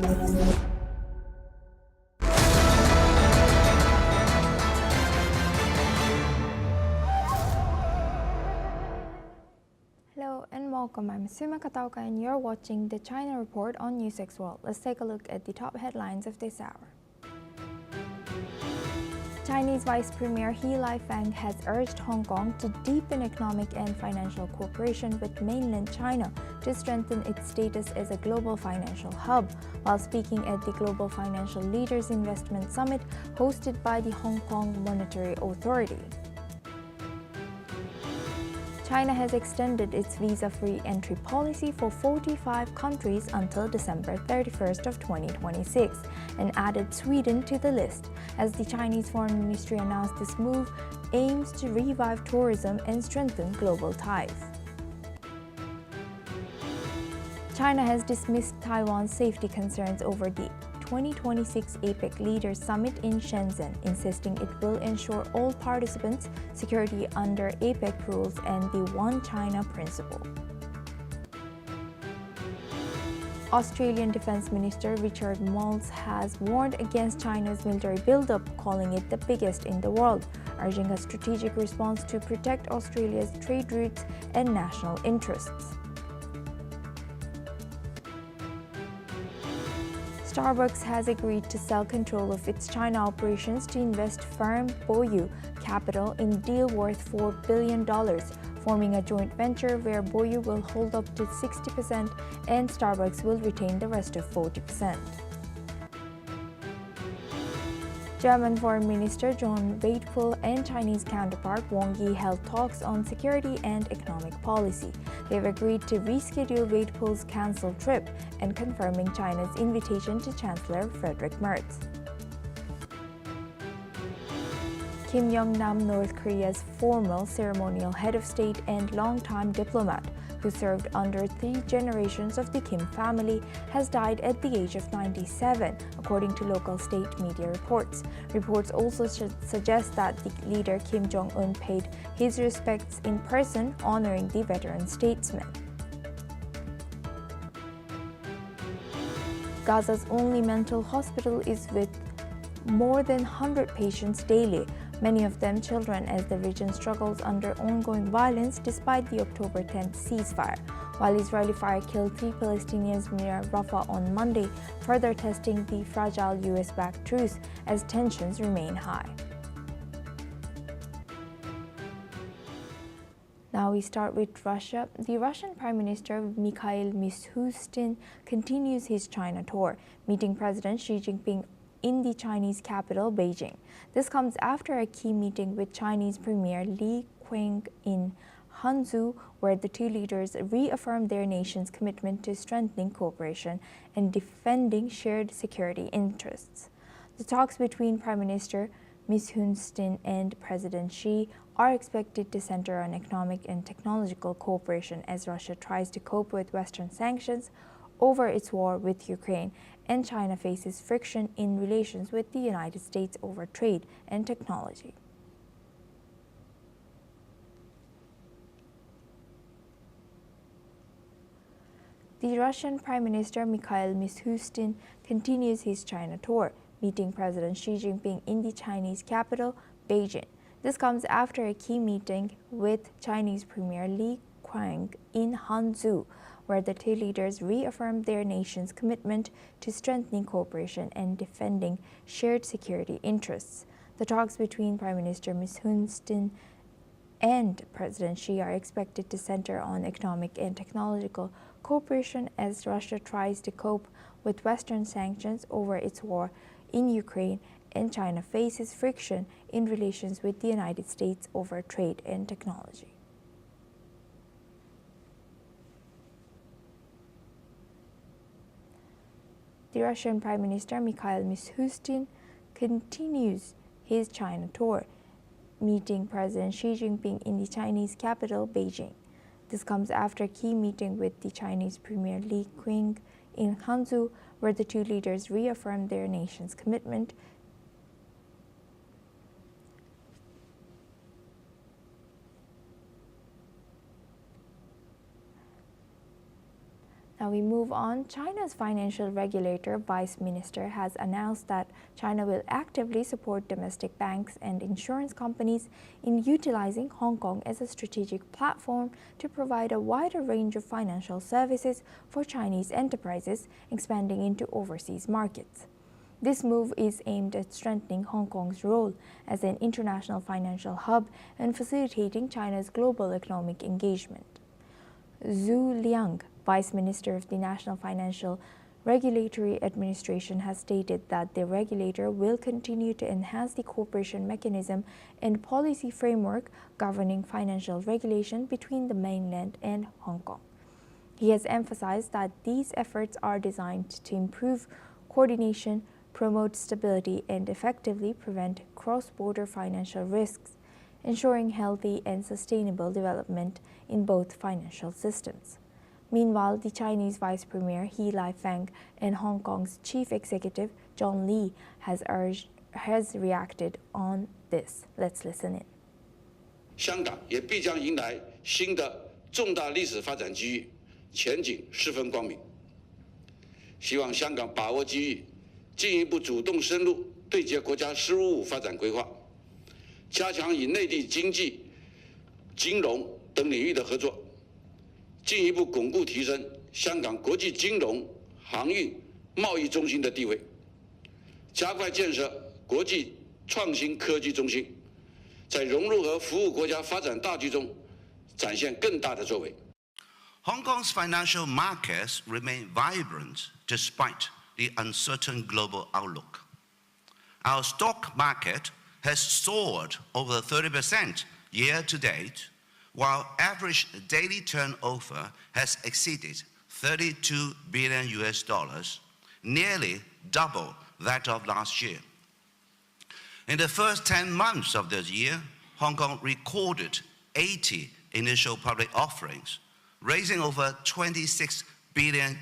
Hello and welcome. I'm Suma Katauka and you're watching the China Report on US World. Let's take a look at the top headlines of this hour. Chinese Vice Premier He Lifeng has urged Hong Kong to deepen economic and financial cooperation with mainland China to strengthen its status as a global financial hub, while speaking at the Global Financial Leaders Investment Summit hosted by the Hong Kong Monetary Authority. China has extended its visa-free entry policy for 45 countries until December 31st of 2026 and added Sweden to the list, as the Chinese Foreign Ministry announced this move aims to revive tourism and strengthen global ties. China has dismissed Taiwan's safety concerns over the 2026 APEC Leaders Summit in Shenzhen, insisting it will ensure all participants' security under APEC rules and the One China principle. Australian Defence Minister Richard Marles has warned against China's military buildup, calling it the biggest in the world, urging a strategic response to protect Australia's trade routes and national interests. Starbucks has agreed to sell control of its China operations to invest firm Boyu Capital in a deal worth $4 billion, forming a joint venture where Boyu will hold up to 60% and Starbucks will retain the rest of 40%. German Foreign Minister John Wadepool and Chinese counterpart Wang Yi held talks on security and economic policy. They have agreed to reschedule Wadepool's cancelled trip and confirming China's invitation to Chancellor Friedrich Merz. Kim Yong Nam, North Korea's former ceremonial head of state and longtime diplomat, who served under 3 generations of the Kim family, has died at the age of 97, according to local state media reports. Reports also suggest that the leader Kim Jong Un paid his respects in person, honoring the veteran statesman. Gaza's only mental hospital is with more than 100 patients daily, many of them children, as the region struggles under ongoing violence despite the October 10th ceasefire, while Israeli fire killed 3 Palestinians near Rafah on Monday, further testing the fragile US-backed truce as tensions remain high. Now we start with Russia. The Russian Prime Minister Mikhail Mishustin continues his China tour, meeting President Xi Jinping in the Chinese capital, Beijing. This comes after a key meeting with Chinese Premier Li Qiang in Hangzhou, where the two leaders reaffirmed their nation's commitment to strengthening cooperation and defending shared security interests. The talks between Prime Minister Mishustin and President Xi are expected to center on economic and technological cooperation as Russia tries to cope with Western sanctions over its war with Ukraine, and China faces friction in relations with the United States over trade and technology. The Russian Prime Minister Mikhail Mishustin continues his China tour, meeting President Xi Jinping in the Chinese capital, Beijing. This comes after a key meeting with Chinese Premier Li Qiang in Hangzhou, where the two leaders reaffirmed their nation's commitment to strengthening cooperation and defending shared security interests. The talks between Prime Minister Mishustin and President Xi are expected to center on economic and technological cooperation as Russia tries to cope with Western sanctions over its war in Ukraine, and China faces friction in relations with the United States over trade and technology. The Russian Prime Minister Mikhail Mishustin continues his China tour, meeting President Xi Jinping in the Chinese capital, Beijing. This comes after a key meeting with the Chinese Premier Li Qiang in Hangzhou, where the two leaders reaffirmed their nation's commitment Now Now we move on. China's financial regulator, Vice Minister, has announced that China will actively support domestic banks and insurance companies in utilizing Hong Kong as a strategic platform to provide a wider range of financial services for Chinese enterprises expanding into overseas markets. This move is aimed at strengthening Hong Kong's role as an international financial hub and facilitating China's global economic engagement. Zhu Liang, Vice Minister of the National Financial Regulatory Administration, has stated that the regulator will continue to enhance the cooperation mechanism and policy framework governing financial regulation between the mainland and Hong Kong. He has emphasized that these efforts are designed to improve coordination, promote stability, and effectively prevent cross-border financial risks, ensuring healthy and sustainable development in both financial systems. Meanwhile, the Chinese Vice Premier He Lai-feng and Hong Kong's Chief Executive John Lee has reacted on this. Let's listen in. 香港也必将迎来新的重大历史发展机遇，前景十分光明。希望香港把握机遇，进一步主动深入对接国家“十五五”发展规划，加强与内地经济、金融等领域的合作。 进一步巩固提升香港国际金融、航运、贸易中心的地位，加快建设国际创新科技中心，在融入和服务国家发展大局中展现更大的作为。Hong Kong's financial markets remain vibrant despite the uncertain global outlook. Our stock market has soared over 30% year to date, while average daily turnover has exceeded $32 billion, nearly double that of last year. In the first 10 months of this year, Hong Kong recorded 80 initial public offerings, raising over $26 billion.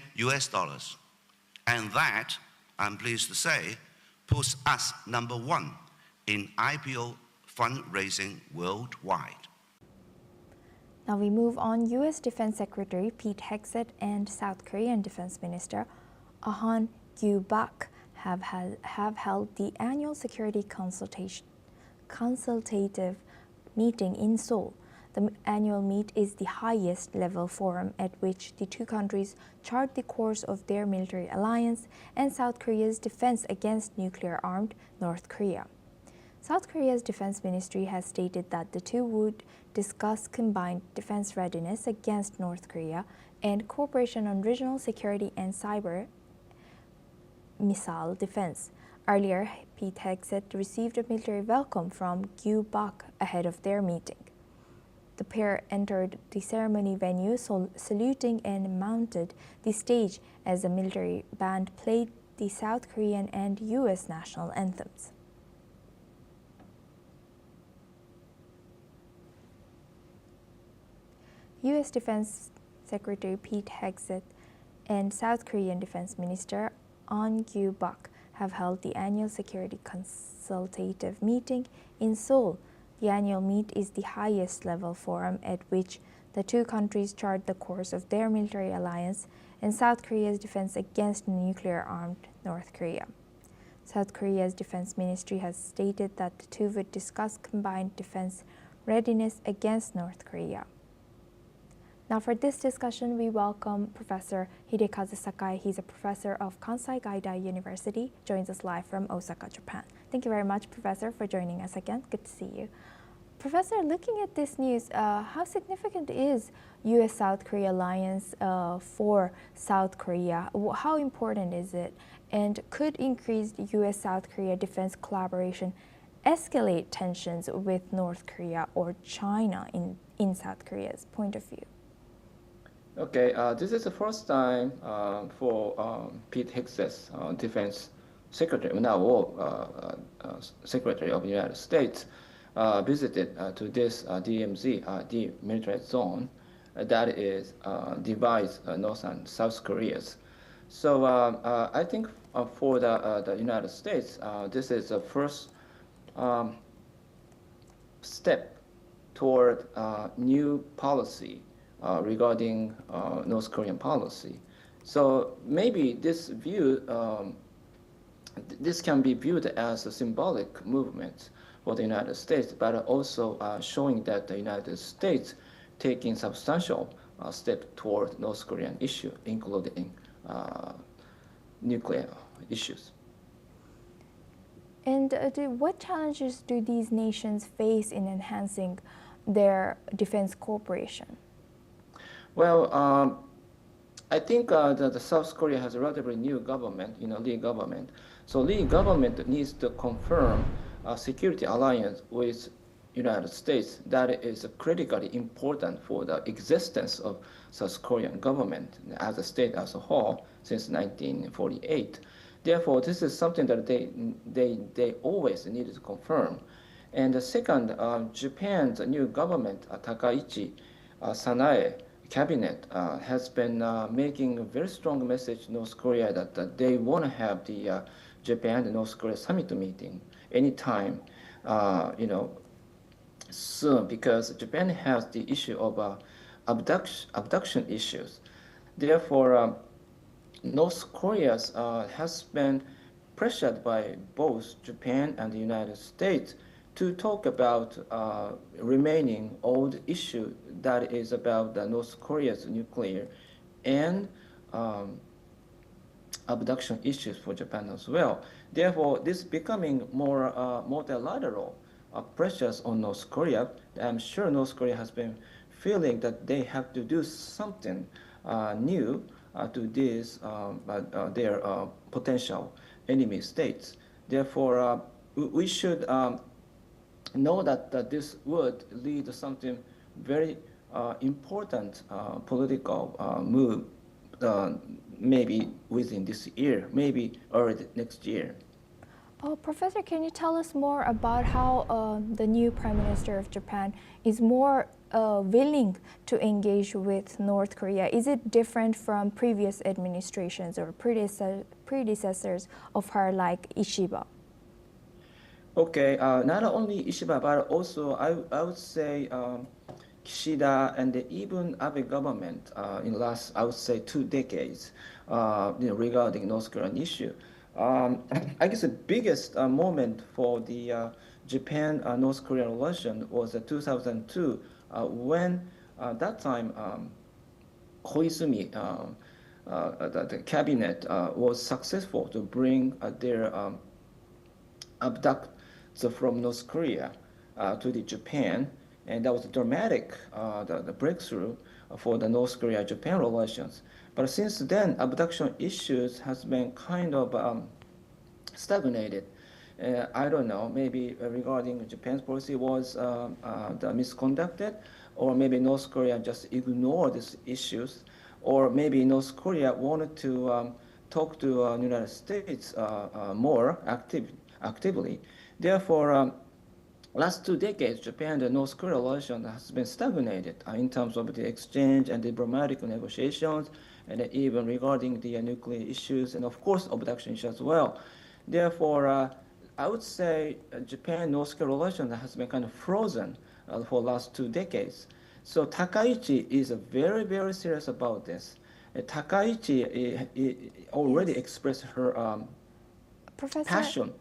And that, I'm pleased to say, puts us #1 in IPO fundraising worldwide. Now we move on. U.S. Defense Secretary Pete Hegseth and South Korean Defense Minister Ahn Kyu-bak have held the annual security consultative meeting in Seoul. The annual meet is the highest level forum at which the two countries chart the course of their military alliance and South Korea's defense against nuclear-armed North Korea. South Korea's defense ministry has stated that the two would discuss combined defense readiness against North Korea and cooperation on regional security and cyber missile defense. Earlier, Pete Hegseth received a military welcome from Kyu-bak ahead of their meeting. The pair entered the ceremony venue saluting and mounted the stage as a military band played the South Korean and U.S. national anthems. U.S. Defense Secretary Pete Hegseth and South Korean Defense Minister Ahn Kyu-bak have held the annual security consultative meeting in Seoul. The annual meet is the highest level forum at which the two countries chart the course of their military alliance and South Korea's defense against nuclear-armed North Korea. South Korea's defense ministry has stated that the two would discuss combined defense readiness against North Korea. Now for this discussion, we welcome Professor Hidekazu Sakai. He's a professor of Kansai Gaida University, joins us live from Osaka, Japan. Thank you very much, Professor, for joining us again. Good to see you. Professor, looking at this news, how significant is U.S.-South Korea alliance for South Korea? How important is it? And could increased U.S.-South Korea defense collaboration escalate tensions with North Korea or China in South Korea's point of view? Okay, this is the first time for Pete Hegseth, Defense Secretary, now Secretary of the United States, visited to this DMZ, demilitarized zone, that is divides North and South Koreas. So I think for the United States, this is the first step toward new policy regarding North Korean policy. So maybe this view, this can be viewed as a symbolic movement for the United States, but also showing that the United States taking substantial steps toward North Korean issue, including nuclear issues. And what challenges do these nations face in enhancing their defense cooperation? Well, I think that the South Korea has a relatively new government, Lee government. So Lee government needs to confirm a security alliance with United States that is critically important for the existence of South Korean government as a state as a whole since 1948. Therefore, this is something that they always needed to confirm. And the second, Japan's new government, Takaichi Sanae cabinet, has been making a very strong message to North Korea that they want to have the Japan and North Korea summit meeting anytime, soon, because Japan has the issue of abduction issues. Therefore, North Korea has been pressured by both Japan and the United States to talk about remaining old issue that is about the North Korea's nuclear and abduction issues for Japan as well. Therefore, this becoming more multilateral pressures on North Korea. I'm sure North Korea has been feeling that they have to do something new to these their potential enemy states. Therefore, we should know that this would lead to something very important political move, maybe within this year, maybe early next year. Oh, Professor, can you tell us more about how the new Prime Minister of Japan is more willing to engage with North Korea? Is it different from previous administrations or predecessors of her, like Ishiba? Okay, not only Ishiba, but also I would say Kishida and even Abe government in the last, I would say, 2 decades regarding North Korean issue. I guess the biggest moment for the Japan-North Korean relation was 2002 when that time Koizumi, the cabinet was successful to bring their abducts from North Korea to the Japan, and that was dramatic, the breakthrough for the North Korea-Japan relations. But since then, abduction issues has been kind of stagnated. I don't know, maybe regarding Japan's policy was misconducted, or maybe North Korea just ignored these issues, or maybe North Korea wanted to talk to United States more actively. Therefore, last 2 decades, Japan and North Korea relation has been stagnated in terms of the exchange and diplomatic negotiations, and even regarding the nuclear issues, and of course, abduction issues as well. Therefore, I would say Japan-North Korea relation has been kind of frozen for the last 2 decades. So Takaichi is very, very serious about this. Takaichi already expressed her passion.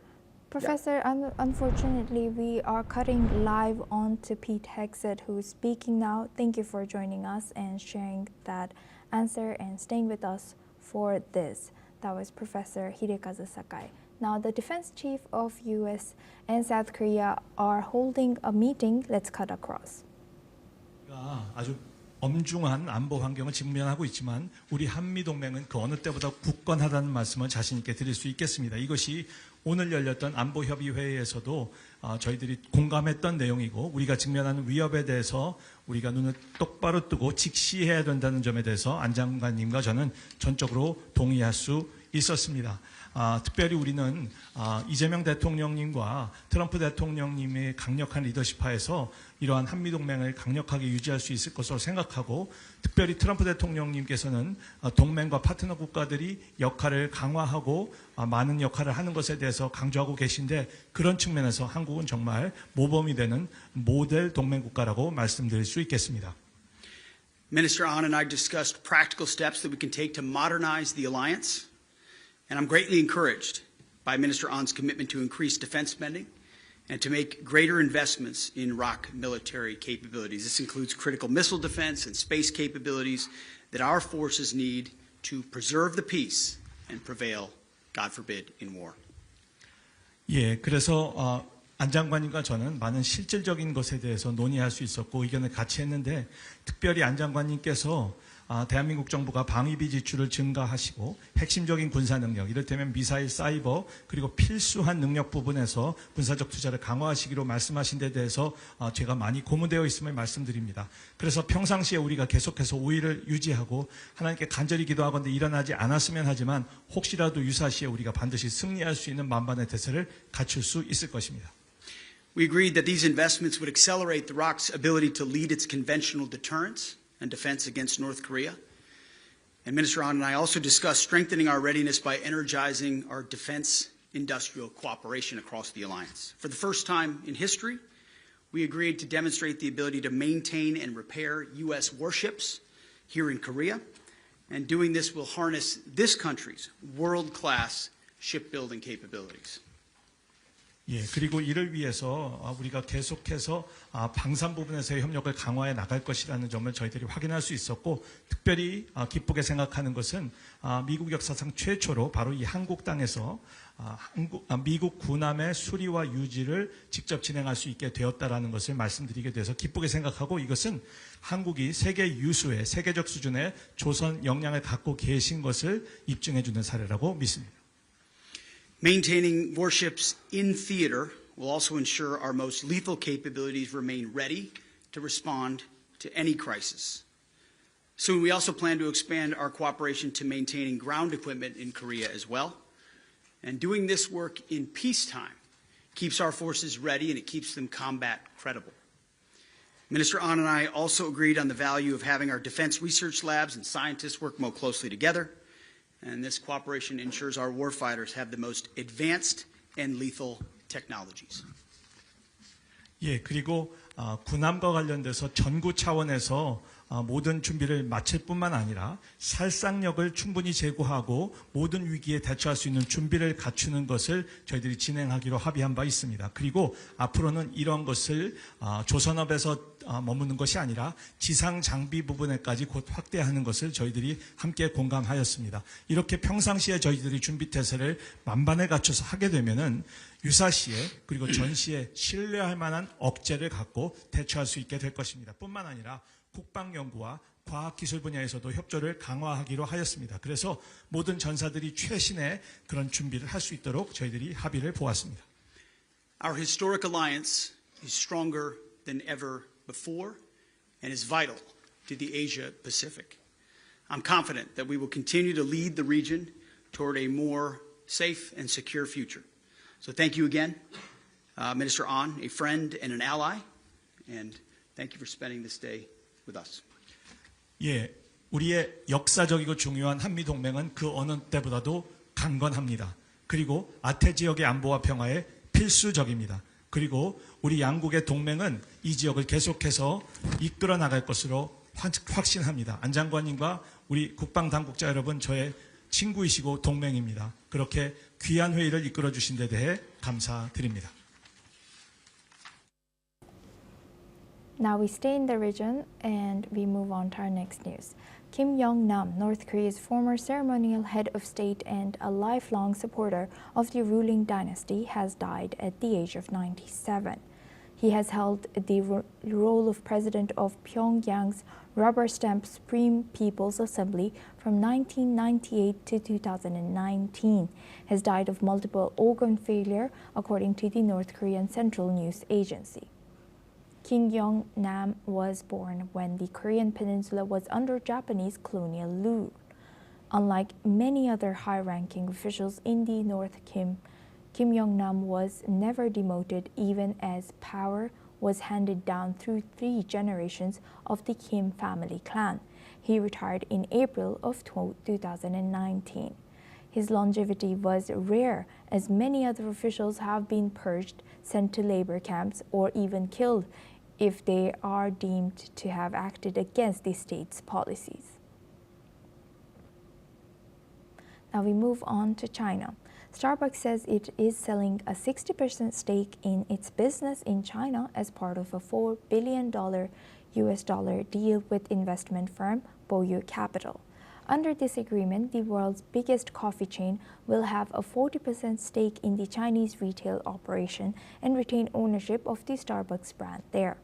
Professor, unfortunately, we are cutting live on to Pete Hegseth, who is speaking now. Thank you for joining us and sharing that answer and staying with us for this. That was Professor Hidekazu Sakai. Now, the defense chief of US and South Korea are holding a meeting. Let's cut across. 아주 엄중한 안보 환경을 직면하고 있지만 우리 한미동맹은 그 어느 때보다 굳건하다는 말씀을 자신 있게 드릴 수 있겠습니다. 이것이 오늘 열렸던 안보협의회에서도 저희들이 공감했던 내용이고, 우리가 직면하는 위협에 대해서 우리가 눈을 똑바로 뜨고 직시해야 된다는 점에 대해서 안 장관님과 저는 전적으로 동의할 수 있었습니다. 특별히 우리는 이재명 대통령님과 트럼프 대통령님의 강력한 리더십 하에서 이러한 한미동맹을 강력하게 유지할 수 있을 것으로 생각하고, 특별히 트럼프 대통령님께서는 동맹과 파트너 국가들이 역할을 강화하고 많은 역할을 하는 것에 대해서 강조하고 계신데, 그런 측면에서 한국은 정말 모범이 되는 모델 동맹 국가라고 말씀드릴 수 있겠습니다. Minister An and I discussed practical steps that we can take to modernize the alliance, and I'm greatly encouraged by Minister An's commitment to increase defense spending and to make greater investments in ROK military capabilities. This includes critical missile defense and space capabilities that our forces need to preserve the peace and prevail, God forbid, in war. 예, 그래서 안 장관님과 저는 많은 실질적인 것에 대해서 논의할 수 있었고 의견을 같이 했는데 특별히 안 장관님께서 대한민국 정부가 방위비 지출을 증가하시고 핵심적인 군사 능력, 이를테면 미사일, 사이버 그리고 필수한 능력 부분에서 군사적 투자를 강화하시기로 말씀하신 데 대해서 제가 많이 고문되어 있음을 말씀드립니다. 그래서 평상시에 우리가 계속해서 우위를 유지하고 하나님께 간절히 기도하건대 일어나지 않았으면 하지만 혹시라도 유사시에 우리가 반드시 승리할 수 있는 만반의 대세를 갖출 수 있을 것입니다. We agreed that these investments would accelerate the ROK's ability to lead its conventional deterrence and defense against North Korea. And Minister An and I also discussed strengthening our readiness by energizing our defense industrial cooperation across the alliance. For the first time in history, we agreed to demonstrate the ability to maintain and repair U.S. warships here in Korea. And doing this will harness this country's world-class shipbuilding capabilities. 예, 그리고 이를 위해서 우리가 계속해서 방산 부분에서의 협력을 강화해 나갈 것이라는 점을 저희들이 확인할 수 있었고 특별히 기쁘게 생각하는 것은 미국 역사상 최초로 바로 이 한국 땅에서 미국 군함의 수리와 유지를 직접 진행할 수 있게 되었다라는 것을 말씀드리게 돼서 기쁘게 생각하고 이것은 한국이 세계 유수의 세계적 수준의 조선 역량을 갖고 계신 것을 입증해 주는 사례라고 믿습니다. Maintaining warships in theater will also ensure our most lethal capabilities remain ready to respond to any crisis. Soon, we also plan to expand our cooperation to maintaining ground equipment in Korea as well. And doing this work in peacetime keeps our forces ready and it keeps them combat credible. Minister An and I also agreed on the value of having our defense research labs and scientists work more closely together. And this cooperation ensures our warfighters have the most advanced and lethal technologies. 예, 그리고 군함과 관련돼서 전구 차원에서 모든 준비를 마칠 뿐만 아니라 살상력을 충분히 제고하고 모든 위기에 대처할 수 있는 준비를 갖추는 것을 저희들이 진행하기로 합의한 바 있습니다. 그리고 앞으로는 이런 것을 조선업에서 머무는 것이 아니라 지상 장비 부분에까지 곧 확대하는 것을 저희들이 함께 공감하였습니다. 이렇게 평상시에 저희들이 준비 태세를 만반에 갖춰서 하게 되면은 유사시에 그리고 전시에 신뢰할 만한 억제를 갖고 대처할 수 있게 될 것입니다. 뿐만 아니라 국방연구와 과학기술 분야에서도 협조를 강화하기로 하였습니다. 그래서 모든 전사들이 최신의 그런 준비를 할 수 있도록 저희들이 합의를 보았습니다. Our historic alliance is stronger than ever before and is vital to the Asia Pacific. I'm confident that we will continue to lead the region toward a more safe and secure future. So thank you again, Minister An, a friend and an ally, and thank you for spending this day with us. 예, 우리의 역사적이고 중요한 한미 동맹은 그 어느 때보다도 강건합니다. 그리고 아태 지역의 안보와 평화에 필수적입니다. 그리고 우리 양국의 동맹은 이 지역을 계속해서 이끌어 나갈 것으로 확신합니다. 안 장관님과 우리 국방당국자 여러분 저의 친구이시고 동맹입니다. 그렇게 귀한 회의를 이끌어 주신 데 대해 감사드립니다. Now we stay in the region and we move on to our next news. Kim Yong Nam, North Korea's former ceremonial head of state and a lifelong supporter of the ruling dynasty, has died at the age of 97. He has held the role of president of Pyongyang's rubber-stamp Supreme People's Assembly from 1998 to 2019. He has died of multiple organ failure, according to the North Korean Central News Agency. Kim Yong Nam was born when the Korean peninsula was under Japanese colonial rule. Unlike many other high-ranking officials in the North, Kim Yong Nam was never demoted, even as power was handed down through 3 generations of the Kim family clan. He retired in April of 2019. His longevity was rare, as many other officials have been purged, sent to labor camps, or even killed if they are deemed to have acted against the state's policies. Now we move on to China. Starbucks says it is selling a 60% stake in its business in China as part of a $4 billion US dollar deal with investment firm Boyu Capital. Under this agreement, the world's biggest coffee chain will have a 40% stake in the Chinese retail operation and retain ownership of the Starbucks brand there.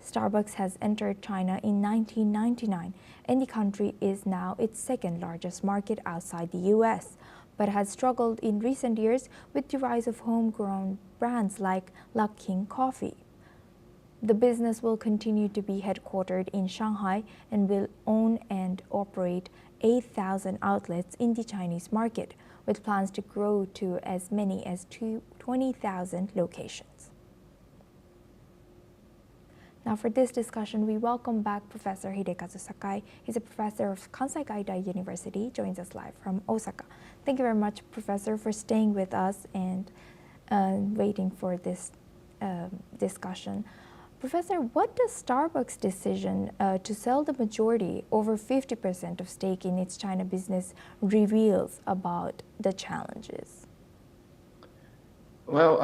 Starbucks has entered China in 1999, and the country is now its second largest market outside the US, but has struggled in recent years with the rise of homegrown brands like Luckin Coffee. The business will continue to be headquartered in Shanghai and will own and operate 8,000 outlets in the Chinese market, with plans to grow to as many as 20,000 locations. Now for this discussion, we welcome back Professor Hidekazu Sakai. He's a professor of Kansai Gaida University, joins us live from Osaka. Thank you very much, Professor, for staying with us and waiting for this discussion. Professor, what does Starbucks' decision to sell the majority, over 50% of stake in its China business, reveals about the challenges? Well,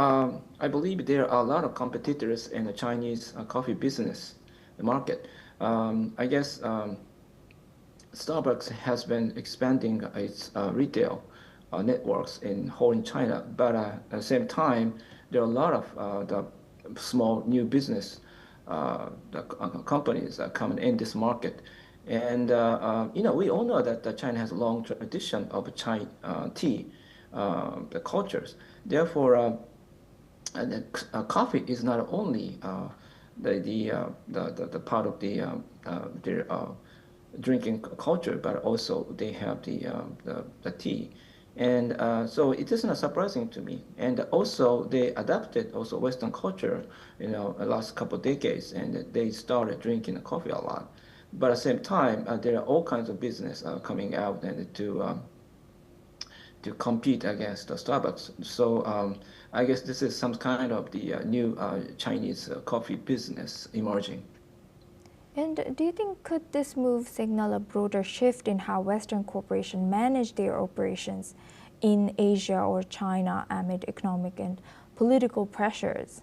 I believe there are a lot of competitors in the Chinese coffee business market. I guess Starbucks has been expanding its retail networks in whole in China, but at the same time, there are a lot of the small new business companies coming in this market. And we all know that China has a long tradition of Chai tea the cultures. Therefore, coffee is not only the part of their drinking culture, but also they have the tea. And so it is not surprising to me. And also they adapted also Western culture, the last couple of decades, and they started drinking coffee a lot. But at the same time, there are all kinds of business coming out and to compete against Starbucks. So I guess this is some kind of the new Chinese coffee business emerging. And do you think could this move signal a broader shift in how Western corporations manage their operations in Asia or China amid economic and political pressures?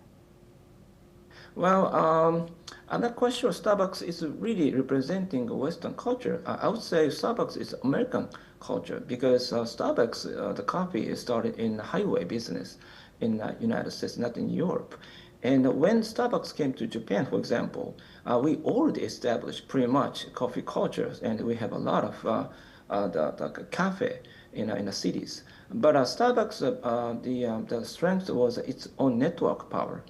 Well, I'm not quite sure Starbucks is really representing Western culture. I would say Starbucks is American culture because Starbucks, the coffee is started in the highway business in the United States, not in Europe. And when Starbucks came to Japan, for example, we already established pretty much coffee cultures, and we have a lot of the cafe in the cities. But Starbucks, the strength was its own network power.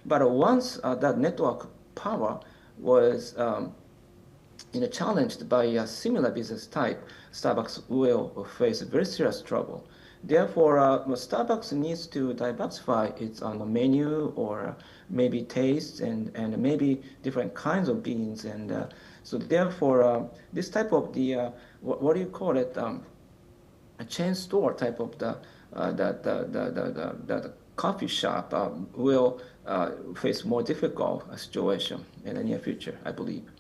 But once that network power was challenged by a similar business type, Starbucks will face very serious trouble. Therefore, Starbucks needs to diversify its menu or maybe taste and maybe different kinds of beans. And so therefore, this type of the, what do you call it, a chain store type of the coffee shop will face more difficult situation in the near future, I believe.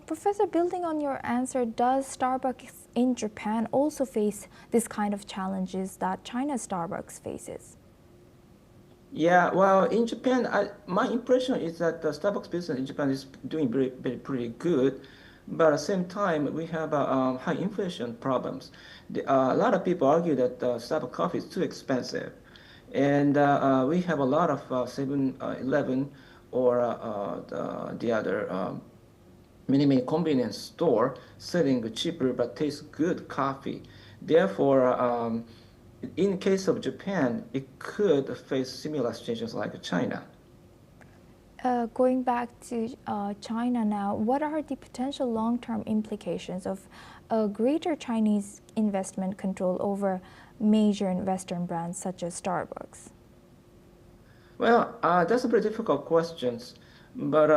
Professor, building on your answer, does Starbucks in Japan also face this kind of challenges that China's Starbucks faces? Yeah, well, in Japan, my impression is that the Starbucks business in Japan is doing pretty good, but at the same time, we have high inflation problems. A lot of people argue that Starbucks coffee is too expensive, and we have a lot of 7-Eleven or the other many convenience store selling cheaper but tastes good coffee. Therefore, in case of Japan, it could face similar situations like China. Going back to China now, what are the potential long-term implications of a greater Chinese investment control over major Western brands such as Starbucks? Well, that's a very difficult question, but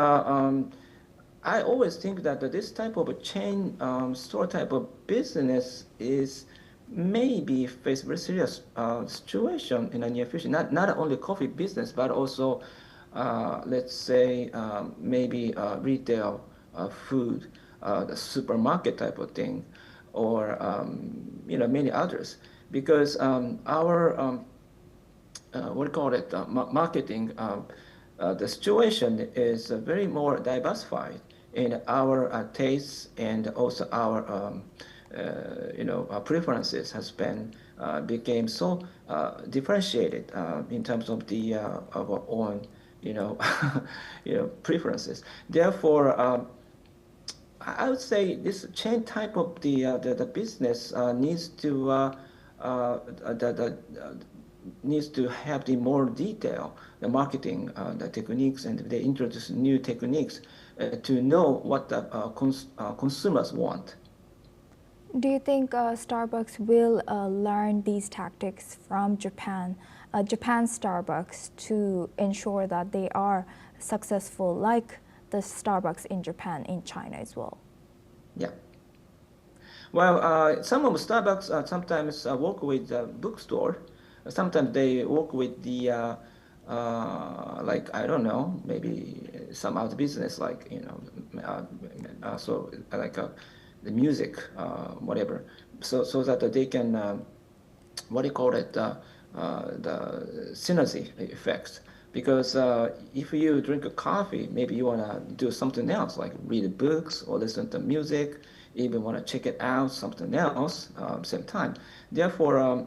I always think that this type of a chain store type of business is maybe face very serious situation in the near future. Not only coffee business, but also let's say maybe retail food, the supermarket type of thing, or many others, because our what do you call it, marketing, the situation is very more diversified in our tastes, and also our our preferences has been became so differentiated in terms of the our own preferences. Therefore, I would say this chain type of the business needs to needs to have the more detail, the marketing, the techniques, and they introduce new techniques to know what the consumers want. Do you think Starbucks will learn these tactics from Japan, Japan's Starbucks, to ensure that they are successful like the Starbucks in Japan, in China as well? Yeah. Well, some of Starbucks sometimes work with the bookstore. Sometimes they work with the like, I don't know, maybe some other business, like so like the music, whatever, so that they can what do you call it, the synergy effects. Because if you drink a coffee, maybe you want to do something else, like read books or listen to music, even want to check it out, something else, same time. Therefore,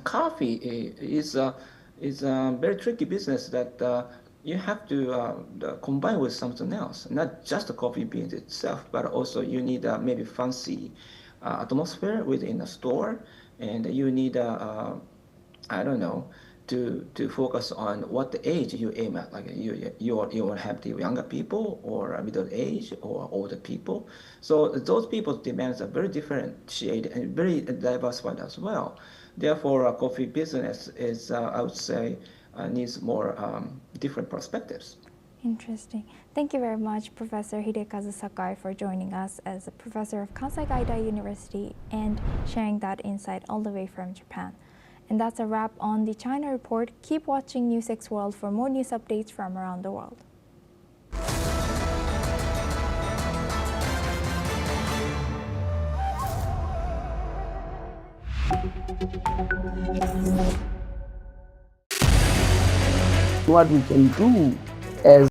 coffee is a very tricky business that you have to combine with something else, not just the coffee beans itself, but also you need maybe fancy atmosphere within a store, and you need I don't know, to focus on what the age you aim at. Like you will have the younger people, or middle age, or older people. So those people's demands are very differentiated and very diversified as well. Therefore, coffee business is, I would say, needs more different perspectives. Interesting. Thank you very much, Professor Hidekazu Sakai, for joining us as a professor of Kansai Gaida University and sharing that insight all the way from Japan. And that's a wrap on the China Report. Keep watching News 6 World for more news updates from around the world. What we can do as